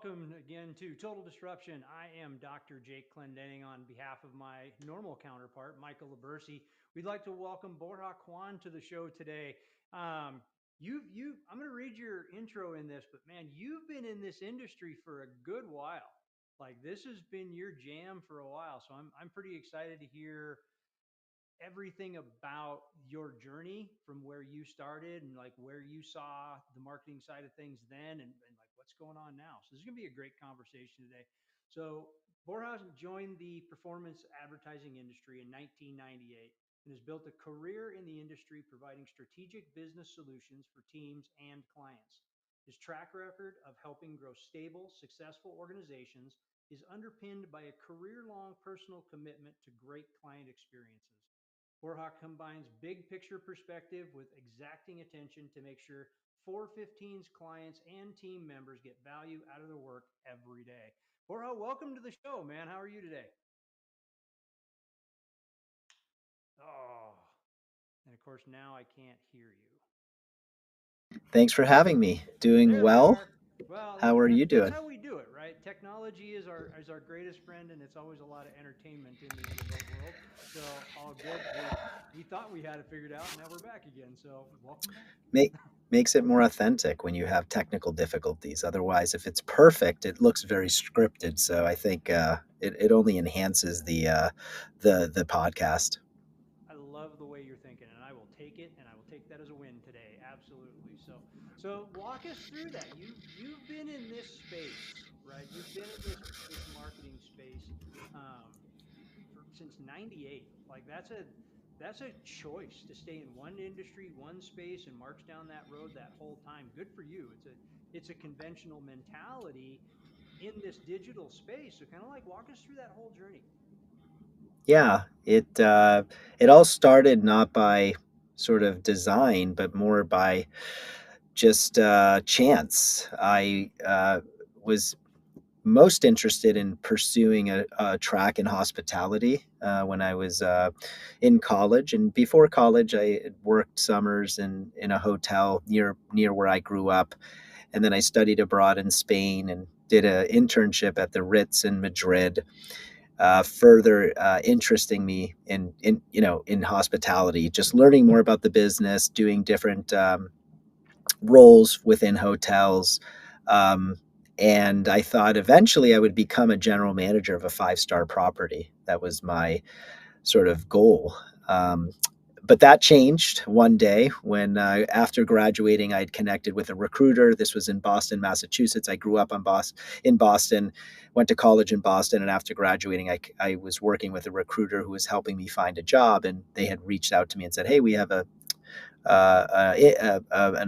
welcome again to Total Disruption. I am Dr. Jake Clendenning on behalf of my normal counterpart, Michael Labersi. We'd like to welcome Borja Juan to the show today. I'm going to read your intro in this, but man, you've been in this industry for a good while. Like this has been your jam for a while, so I'm pretty excited to hear everything about your journey from where you started and like where you saw the marketing side of things then and like what's going on now. So this is going to be a great conversation today. So Borja joined the performance advertising industry in 1998 and has built a career in the industry providing strategic business solutions for teams and clients. His track record of helping grow stable, successful organizations is underpinned by a career-long personal commitment to great client experiences. Borja combines big picture perspective with exacting attention to make sure 415's clients and team members get value out of their work every day. Borja, welcome to the show, man. How are you today? Oh, and of course, now I can't hear you. Thanks for having me. Doing There we well. are. Well, How are you that's doing? how we do it, right? Technology is our greatest friend, and it's always a lot of entertainment in the remote world. So all good. We thought we had it figured out, and now we're back again. So welcome back. Make, Makes it more authentic when you have technical difficulties. Otherwise, if it's perfect, it looks very scripted. So I think it only enhances the podcast. I love the way you're thinking, and I will take it, and I will take that as a win today. Absolutely. So walk us through that. You've been in this space, right? You've been in this marketing space um, since '98. Like that's a choice to stay in one industry, one space, and march down that road that whole time. Good for you. It's a conventional mentality in this digital space. So kind of like walk us through that whole journey. Yeah, it all started not by sort of design, but more by just chance. I was most interested in pursuing a track in hospitality when I was in college. And before college, I had worked summers in a hotel near where I grew up. And then I studied abroad in Spain and did an internship at the Ritz in Madrid. Further interesting me in hospitality, just learning more about the business, doing different roles within hotels. Um, and I thought eventually I would become a general manager of a five-star property. That was my sort of goal. But that changed one day when, after graduating, I'd connected with a recruiter. This was in Boston, Massachusetts. I grew up in Boston, went to college in Boston, and after graduating, I was working with a recruiter who was helping me find a job. And they had reached out to me and said, "Hey, we have an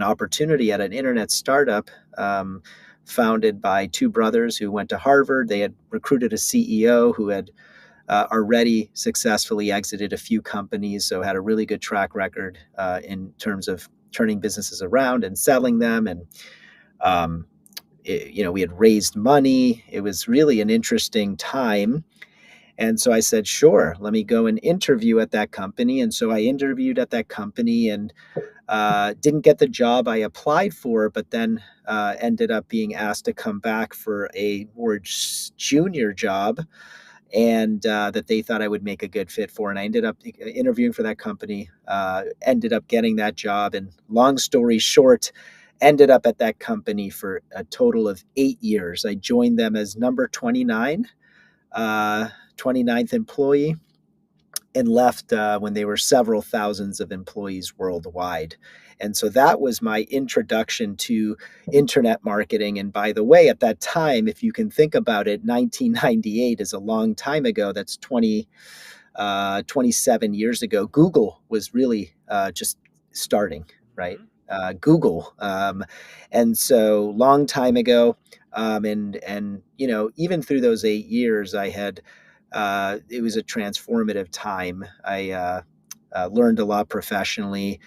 opportunity at an internet startup founded by two brothers who went to Harvard. They had recruited a CEO who had already successfully exited a few companies, so had a really good track record in terms of turning businesses around and selling them. And um, we had raised money. It was really an interesting time. And so I said, sure, let me go and interview at that company. And so I interviewed at that company and didn't get the job I applied for, but then ended up being asked to come back for a more junior job, and that they thought I would make a good fit for. And I ended up interviewing for that company, ended up getting that job. And long story short, ended up at that company for a total of 8 years. I joined them as number 29, 29th employee, and left when they were several thousands of employees worldwide. And so that was my introduction to internet marketing. And by the way, at that time, if you can think about it, 1998 is a long time ago. That's 27 years ago. Google was really just starting, right? Mm-hmm. Google. And so long time ago. And even through those 8 years, it was a transformative time. I learned a lot professionally,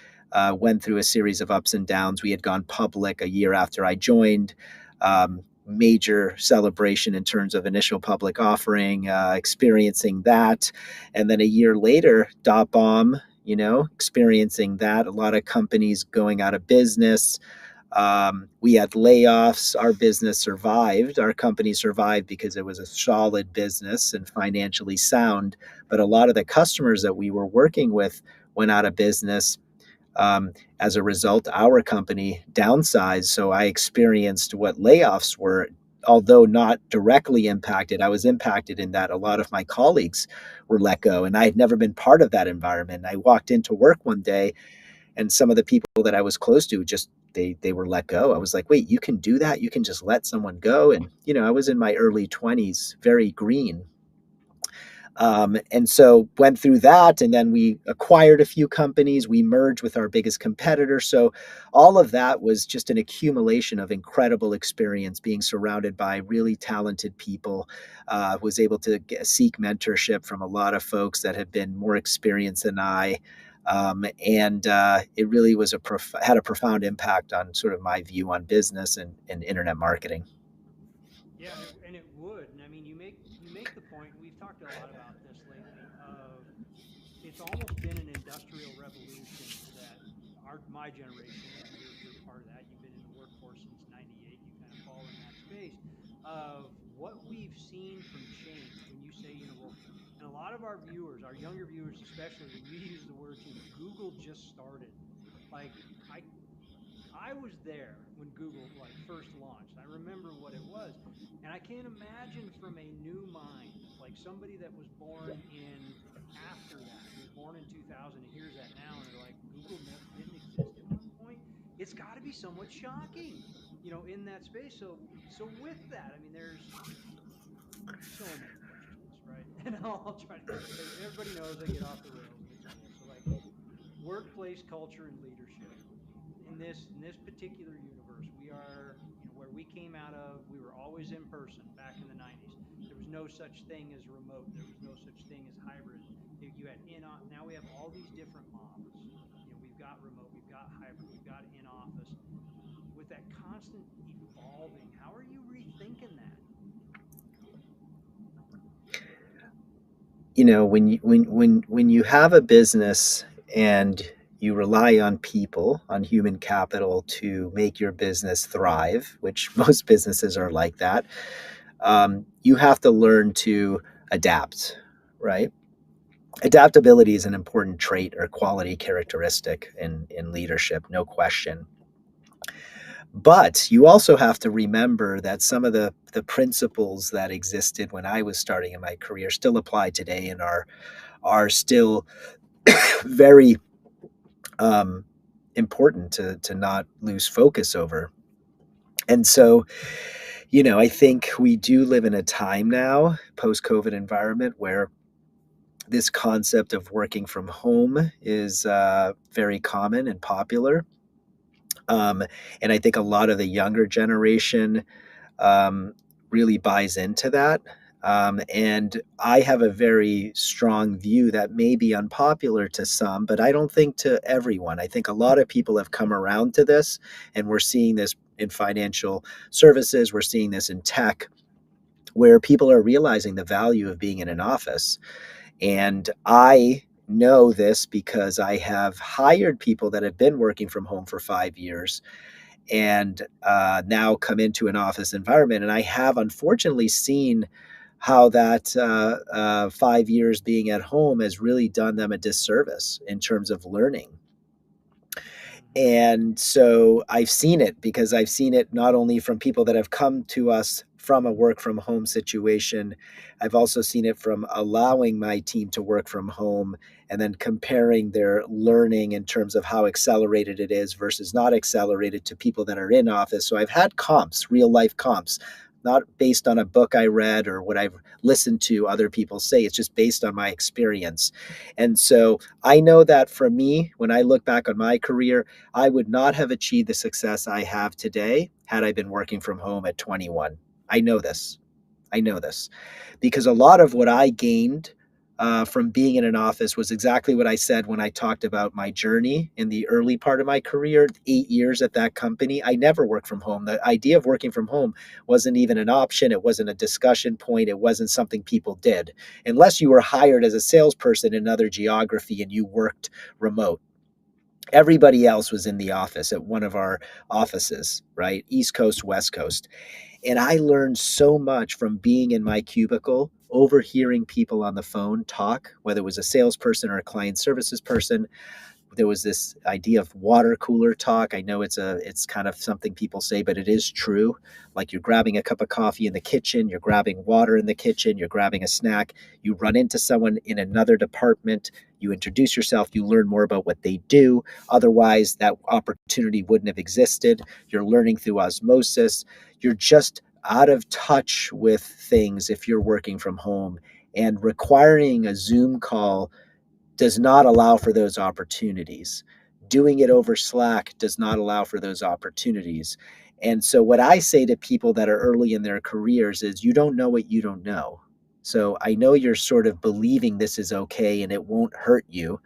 went through a series of ups and downs. We had gone public a year after I joined. Major celebration in terms of initial public offering, experiencing that. And then a year later, dot bomb, experiencing that. A lot of companies going out of business. We had layoffs. Our business survived. Our company survived because it was a solid business and financially sound. But a lot of the customers that we were working with went out of business. As a result, our company downsized. So I experienced what layoffs were, although not directly impacted. I was impacted in that a lot of my colleagues were let go, and I had never been part of that environment. I walked into work one day, and some of the people that I was close to just they were let go. I was like, wait, you can do that? You can just let someone go? And I was in my early 20s, very green, and so went through that, and then we acquired a few companies. We merged with our biggest competitor. So all of that was just an accumulation of incredible experience, being surrounded by really talented people. Was able to seek mentorship from a lot of folks that had been more experienced than I. And it really was had a profound impact on sort of my view on business and internet marketing. Yeah, and it would. And I mean, you make the point, and we've talked a lot about this lately. Of It's almost been an industrial revolution that my generation, and you're part of that. You've been in the workforce since '98. You kind of fall in that space of what we've seen from change. When you say, well, and a lot of our viewers, our younger viewers especially, when you use the words, Google just started. Like I I was there when Google like first launched. I remember what it was. And I can't imagine from a new mind, like somebody that was born in after that, who was born in 2000 and hears that now and they're like, Google didn't exist at one point. It's got to be somewhat shocking, in that space. So with that, I mean, there's so many questions, right? And I'll try to, everybody knows I get off the rails with Google. So like workplace culture and leadership in this particular universe, we are, where we came out of, we were always in person back in the 90s. There was no such thing as remote. There was no such thing as hybrid. You had now we have all these different models. We've got remote, we've got hybrid, we've got in office. With that constant evolving, how are you rethinking that? When you have a business and you rely on people, on human capital to make your business thrive, which most businesses are like that, you have to learn to adapt, right? Adaptability is an important trait or quality characteristic in leadership, no question. But you also have to remember that some of the principles that existed when I was starting in my career still apply today and are still very important to not lose focus over. And so, I think we do live in a time now, post-COVID environment, where this concept of working from home is very common and popular. Um, and I think a lot of the younger generation um, really buys into that. And I have a very strong view that may be unpopular to some, but I don't think to everyone. I think a lot of people have come around to this, and we're seeing this in financial services, we're seeing this in tech, where people are realizing the value of being in an office. And I know this because I have hired people that have been working from home for 5 years and now come into an office environment. And I have unfortunately seen how that 5 years being at home has really done them a disservice in terms of learning. Mm-hmm. And so I've seen it because I've seen it not only from people that have come to us from a work from home situation, I've also seen it from allowing my team to work from home and then comparing their learning in terms of how accelerated it is versus not accelerated to people that are in office. So I've had comps, real life comps, not based on a book I read or what I've listened to other people say. It's just based on my experience. And so I know that for me, when I look back on my career, I would not have achieved the success I have today had I been working from home at 21. I know this. I know this because a lot of what I gained from being in an office was exactly what I said when I talked about my journey in the early part of my career, 8 years at that company. I never worked from home. The idea of working from home wasn't even an option. It wasn't a discussion point. It wasn't something people did unless you were hired as a salesperson in another geography and you worked remote. Everybody else was in the office at one of our offices, right? East Coast, West Coast. And I learned so much from being in my cubicle, overhearing people on the phone talk, whether it was a salesperson or a client services person. There was this idea of water cooler talk. I know it's kind of something people say, but it is true. Like you're grabbing a cup of coffee in the kitchen, you're grabbing water in the kitchen, you're grabbing a snack, you run into someone in another department, you introduce yourself, you learn more about what they do. Otherwise, that opportunity wouldn't have existed. You're learning through osmosis. You're just out of touch with things if you're working from home, and requiring a Zoom call does not allow for those opportunities. Doing it over Slack does not allow for those opportunities. And so, what I say to people that are early in their careers is you don't know what you don't know. So, I know you're sort of believing this is okay and it won't hurt you,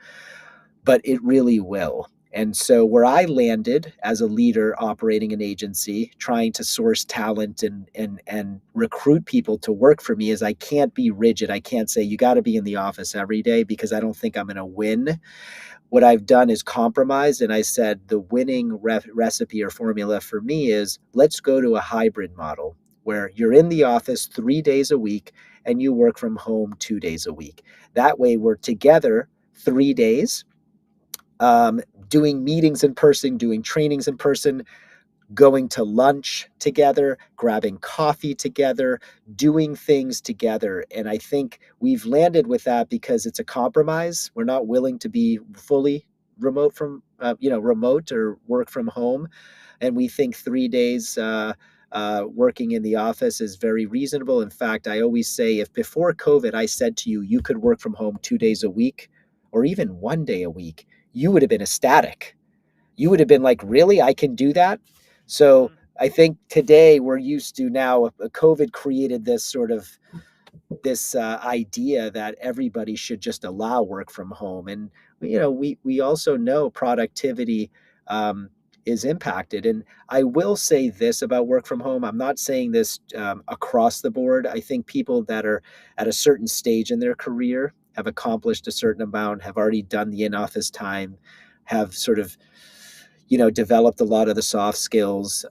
but it really will. And so, where I landed as a leader operating an agency, trying to source talent and recruit people to work for me, is I can't be rigid. I can't say you got to be in the office every day because I don't think I'm going to win. What I've done is compromise, and I said the winning recipe or formula for me is let's go to a hybrid model where you're in the office 3 days a week and you work from home 2 days a week. That way, we're together 3 days, um, doing meetings in person, doing trainings in person, going to lunch together, grabbing coffee together, doing things together. And I think we've landed with that because it's a compromise. We're not willing to be fully remote or work from home. And we think 3 days working in the office is very reasonable. In fact, I always say if before COVID I said to you, you could work from home 2 days a week or even one day a week, you would have been ecstatic. You would have been like, really? I can do that? So Mm-hmm. I think today we're used to now, COVID created this sort of this idea that everybody should just allow work from home. And we also know productivity um, is impacted. And I will say this about work from home. I'm not saying this across the board. I think people that are at a certain stage in their career have accomplished a certain amount, have already done the in-office time, have sort of developed a lot of the soft skills,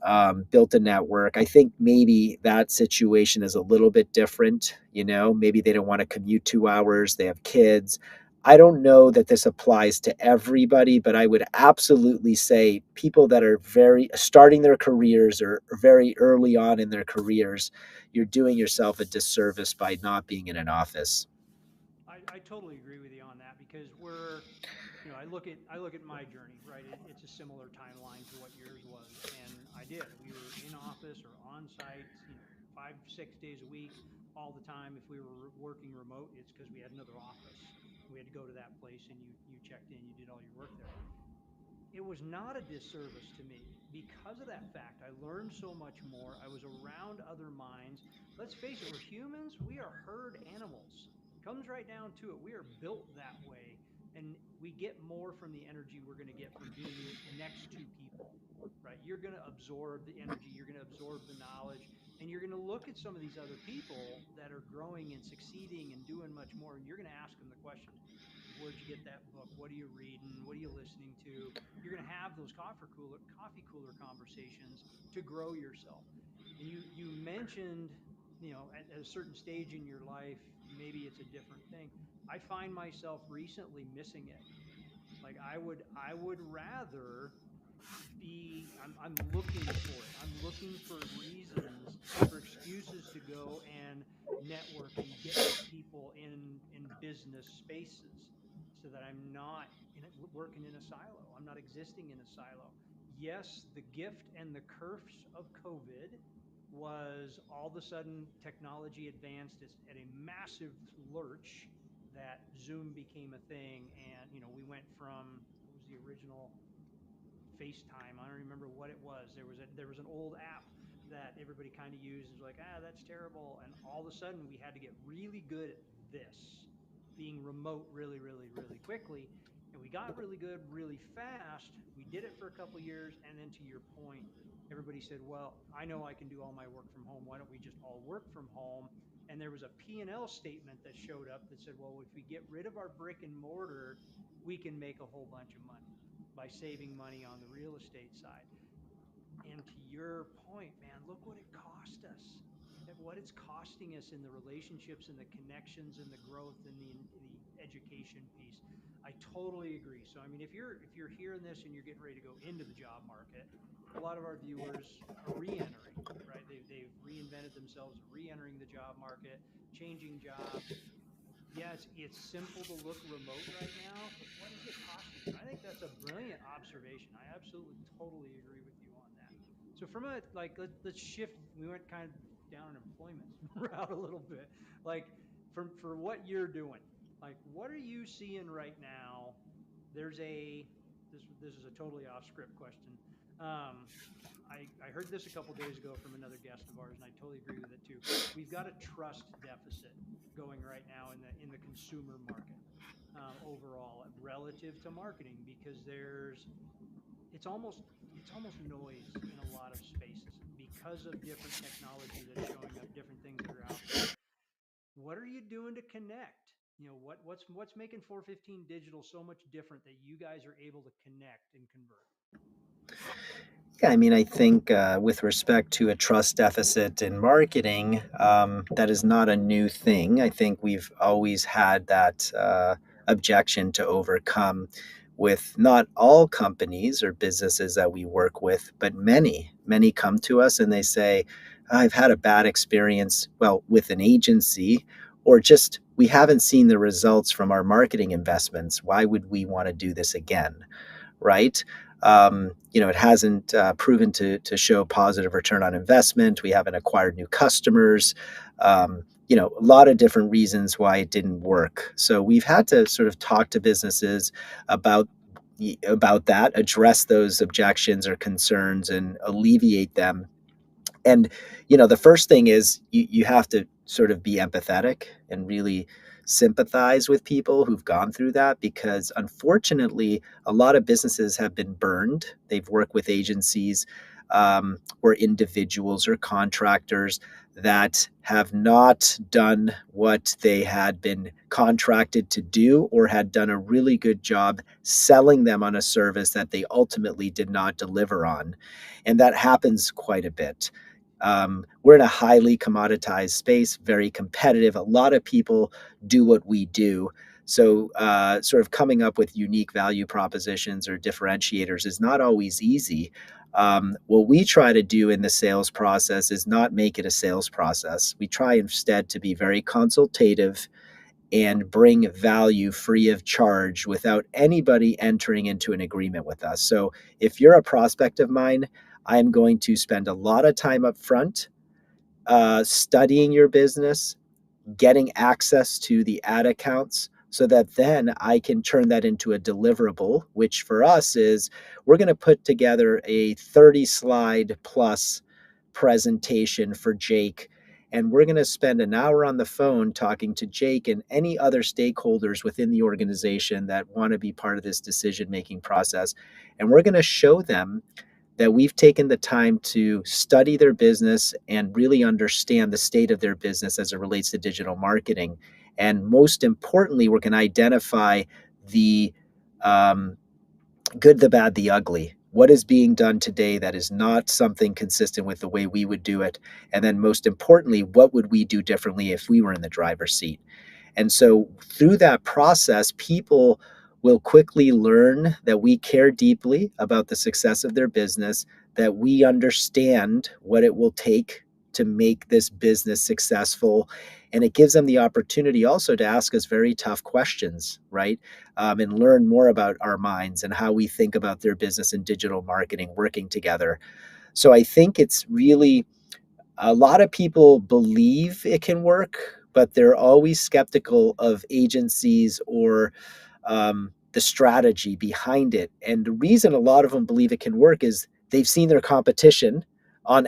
built a network. I think maybe that situation is a little bit different. Maybe they don't want to commute 2 hours, they have kids. I don't know that this applies to everybody, but I would absolutely say people that are very starting their careers or very early on in their careers, you're doing yourself a disservice by not being in an office. I totally agree with you on that because I look at my journey, right? It's a similar timeline to what yours was, and I did. We were in office or on site, 5 6 days a week, all the time. If we were working remote, it's because we had another office. We had to go to that place, and you checked in, you did all your work there. It was not a disservice to me because of that fact. I learned so much more. I was around other minds. Let's face it, we're humans. We are herd animals. Comes right down to it. We are built that way. And we get more from the energy we're going to get from being next to people, right? You're going to absorb the energy, you're going to absorb the knowledge, and you're going to look at some of these other people that are growing and succeeding and doing much more. And you're going to ask them the questions. Where'd you get that book? What are you reading? What are you listening to? You're going to have those coffee cooler conversations to grow yourself. And you mentioned, at a certain stage in your life, maybe it's a different thing. I find myself recently missing it. Like I would rather I'm looking for it. I'm looking for reasons, for excuses to go and network and get with people in business spaces so that I'm not working in a silo. I'm not existing in a silo. Yes, the gift and the curse of COVID was all of a sudden technology advanced at a massive lurch that Zoom became a thing, and we went from what was the original FaceTime. I don't remember what it was. There was an old app that everybody kind of used. It was like, that's terrible. And all of a sudden, we had to get really good at this, being remote really, really, really quickly. And we got really good really fast. We did it for a couple of years, and then to your point, everybody said, "Well, I know I can do all my work from home. Why don't we just all work from home?" And there was a P&L statement that showed up that said, "Well, if we get rid of our brick and mortar, we can make a whole bunch of money by saving money on the real estate side. And to your point, man, look what it cost us. What it's costing us in the relationships and the connections and the growth and the education piece. I totally agree. So I mean, if you're hearing this and you're getting ready to go into the job market, a lot of our viewers are re-entering, right? They've reinvented themselves, re-entering the job market, changing jobs. Yeah, it's simple to look remote right now, but what is it costing you? I think that's a brilliant observation. I absolutely totally agree with you on that. So from a like let's shift. We went kind of down an employment route a little bit. Like for what you're doing, like what are you seeing right now? There's a this is a totally off script question. Um, I heard this a couple days ago from another guest of ours, and I totally agree with it too. We've got a trust deficit going right now in the consumer market overall relative to marketing because it's almost noise in a lot of spaces because of different technology that's showing up, different things that are out there. What are you doing to connect? What's making 415 digital so much different that you guys are able to connect and convert? Yeah, I mean, I think with respect to a trust deficit in marketing, that is not a new thing. I think we've always had that objection to overcome with not all companies or businesses that we work with, but many. Many come to us and they say, I've had a bad experience, well, with an agency, or just we haven't seen the results from our marketing investments. Why would we want to do this again? Right? It hasn't proven to show positive return on investment. We haven't acquired new customers. A lot of different reasons why it didn't work. So we've had to sort of talk to businesses about that, address those objections or concerns, and alleviate them. And the first thing is you have to sort of be empathetic and really sympathize with people who've gone through that, because unfortunately a lot of businesses have been burned. They've worked with agencies or individuals or contractors that have not done what they had been contracted to do, or had done a really good job selling them on a service that they ultimately did not deliver on. And that happens quite a bit. We're in a highly commoditized space, very competitive. A lot of people do what we do. So, sort of coming up with unique value propositions or differentiators is not always easy. What we try to do in the sales process is not make it a sales process. We try instead to be very consultative and bring value free of charge without anybody entering into an agreement with us. So, if you're a prospect of mine, I'm going to spend a lot of time up front studying your business, getting access to the ad accounts, so that then I can turn that into a deliverable, which for us is we're going to put together a 30 slide plus presentation for Jake. And we're going to spend an hour on the phone talking to Jake and any other stakeholders within the organization that want to be part of this decision making process. And we're going to show them that we've taken the time to study their business and really understand the state of their business as it relates to digital marketing. And most importantly, we're going to identify the good, the bad, the ugly. What is being done today that is not something consistent with the way we would do it? And then, most importantly, what would we do differently if we were in the driver's seat? And so through that process, people will quickly learn that we care deeply about the success of their business, that we understand what it will take to make this business successful. And it gives them the opportunity also to ask us very tough questions, right? And learn more about our minds and how we think about their business and digital marketing working together. So I think it's really, a lot of people believe it can work, but they're always skeptical of agencies or the strategy behind it. And the reason a lot of them believe it can work is they've seen their competition on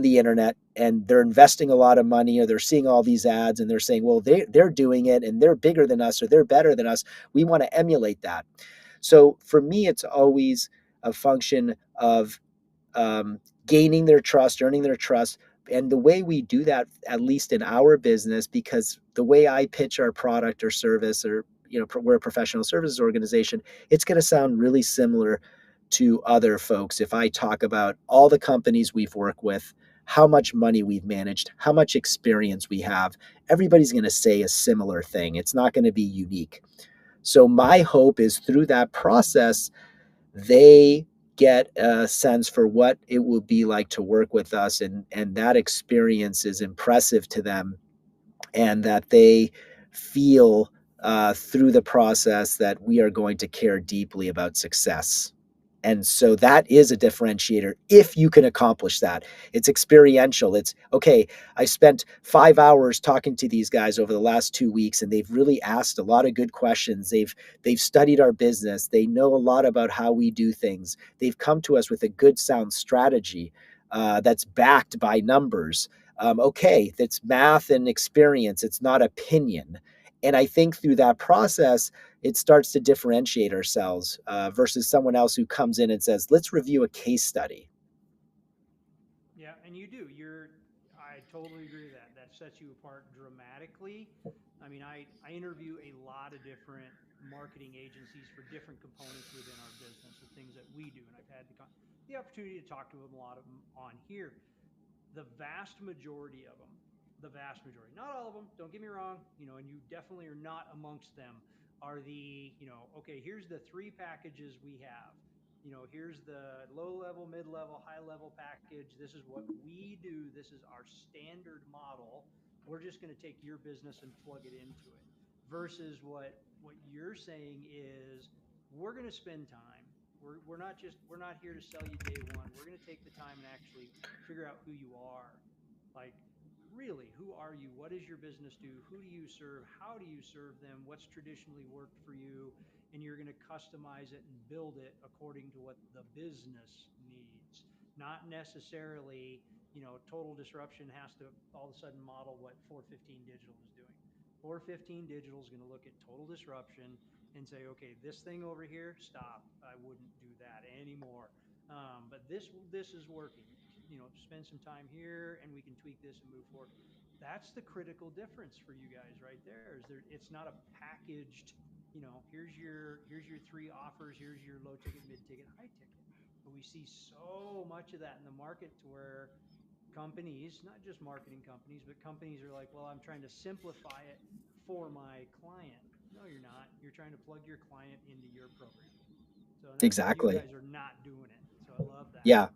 the internet, and they're investing a lot of money, or they're seeing all these ads and they're saying, well, they're doing it and they're bigger than us or they're better than us. We want to emulate that. So for me, it's always a function of gaining their trust, earning their trust. And the way we do that, at least in our business, because the way I pitch our product or service, or we're a professional services organization, it's going to sound really similar to other folks if I talk about all the companies we've worked with, how much money we've managed, how much experience we have. Everybody's going to say a similar thing. It's not going to be unique. So my hope is through that process, they get a sense for what it will be like to work with us, and that experience is impressive to them, and that they feel through the process that we are going to care deeply about success. And so that is a differentiator if you can accomplish that. It's experiential. It's okay. I spent 5 hours talking to these guys over the last 2 weeks, and they've really asked a lot of good questions. They've studied our business. They know a lot about how we do things. They've come to us with a good, sound strategy that's backed by numbers. Okay, that's math and experience. It's not opinion. And I think through that process, it starts to differentiate ourselves versus someone else who comes in and says, let's review a case study. Yeah, and you do. I totally agree with that. That sets you apart dramatically. I mean, I interview a lot of different marketing agencies for different components within our business, the things that we do, and I've had the opportunity to talk to them, a lot of them on here. The vast majority of them, the vast majority, not all of them, don't get me wrong, and you definitely are not amongst them, are okay, here's the three packages we have. Here's the low level, mid level, high level package. This is what we do. This is our standard model. We're just going to take your business and plug it into it. Versus what you're saying is we're going to spend time. We're not here to sell you day one. We're going to take the time and actually figure out who you are. Like, really, who are you? What does your business do? Who do you serve? How do you serve them? What's traditionally worked for you? And you're going to customize it and build it according to what the business needs, not necessarily, total disruption has to all of a sudden model what 415 digital is doing. 415 digital is going to look at total disruption and say, okay, this thing over here, stop. I wouldn't do that anymore. But this is working. Spend some time here, and we can tweak this and move forward. That's the critical difference for you guys right there. It's not a packaged. Here's your three offers. Here's your low ticket, mid ticket, high ticket. But we see so much of that in the market to where companies, not just marketing companies, but companies are like, well, I'm trying to simplify it for my client. No, you're not. You're trying to plug your client into your program. So, and that's where you Exactly. guys are not doing it. So I love that. Yeah.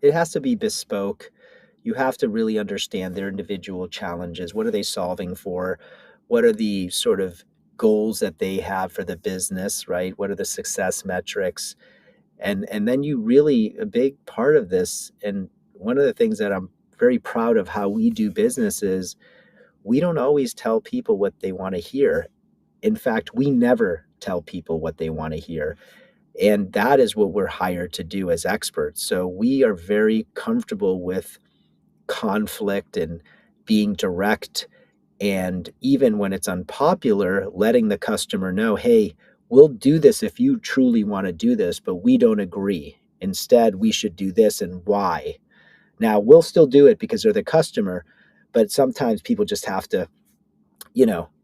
It has to be bespoke. You have to really understand their individual challenges. What are they solving for? What are the sort of goals that they have for the business, right? What are the success metrics? And then you really, a big part of this, and one of the things that I'm very proud of how we do business is we don't always tell people what they want to hear. In fact, we never tell people what they want to hear. And that is what we're hired to do as experts. So we are very comfortable with conflict and being direct. And even when it's unpopular, letting the customer know, hey, we'll do this if you truly want to do this, but we don't agree. Instead, we should do this and why. Now, we'll still do it because they're the customer, but sometimes people just have to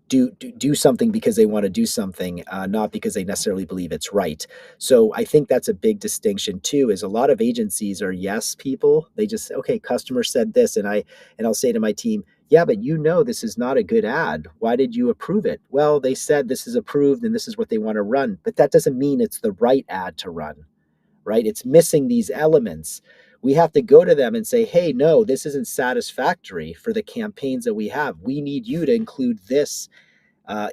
do something because they want to do something, not because they necessarily believe it's right. So I think that's a big distinction too. Is a lot of agencies are yes people. They just say, okay, customer said this, and I'll say to my team, yeah, but this is not a good ad. Why did you approve it? Well, they said this is approved and this is what they want to run, but that doesn't mean it's the right ad to run, right? It's missing these elements. We have to go to them and say, hey, no, this isn't satisfactory for the campaigns that we have. We need you to include this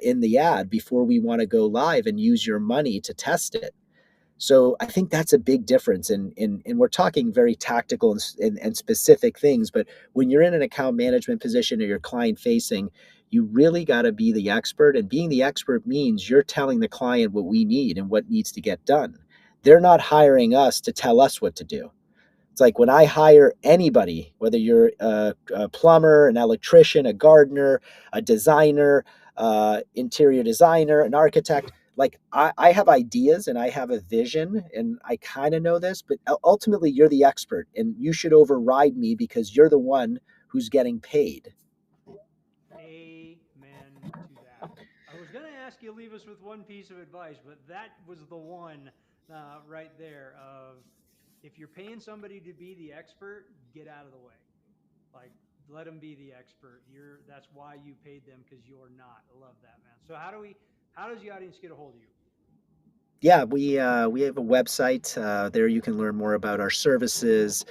in the ad before we want to go live and use your money to test it. So I think that's a big difference. And we're talking very tactical and specific things. But when you're in an account management position or you're client facing, you really got to be the expert. And being the expert means you're telling the client what we need and what needs to get done. They're not hiring us to tell us what to do. It's like when I hire anybody, whether you're a plumber, an electrician, a gardener, a designer, interior designer, an architect, like I have ideas and I have a vision and I kind of know this, but ultimately you're the expert and you should override me because you're the one who's getting paid. Amen to that. I was going to ask you to leave us with one piece of advice, but that was the one right there of if you're paying somebody to be the expert, get out of the way. Like let them be the expert. That's why you paid them because you're not. I love that, man. So how does the audience get a hold of you? Yeah, we have a website. There you can learn more about our services,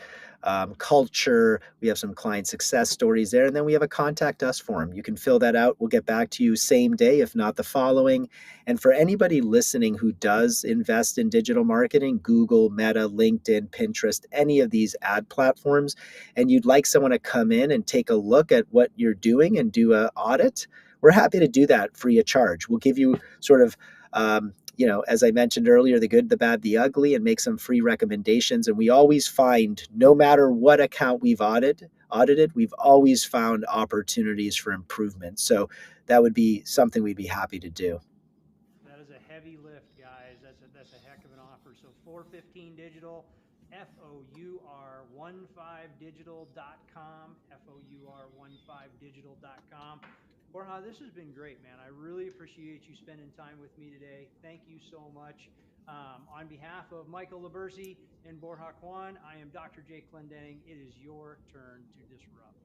culture. We have some client success stories there, and then we have a contact us form. You can fill that out. We'll get back to you same day, if not the following. And for anybody listening who does invest in digital marketing, Google, Meta, LinkedIn, Pinterest, any of these ad platforms, and you'd like someone to come in and take a look at what you're doing and do an audit, we're happy to do that free of charge. We'll give you sort of as I mentioned earlier, the good, the bad, the ugly, and make some free recommendations. And we always find, no matter what account we've audited, we've always found opportunities for improvement. So that would be something we'd be happy to do. That is a heavy lift, guys. That's a heck of an offer. So 415 Digital, FOUR15digital.com, FOUR15digital.com. Borja, this has been great, man. I really appreciate you spending time with me today. Thank you so much. On behalf of Michael Labersi and Borja Juan, I am Dr. Jake Clendenning. It is your turn to disrupt.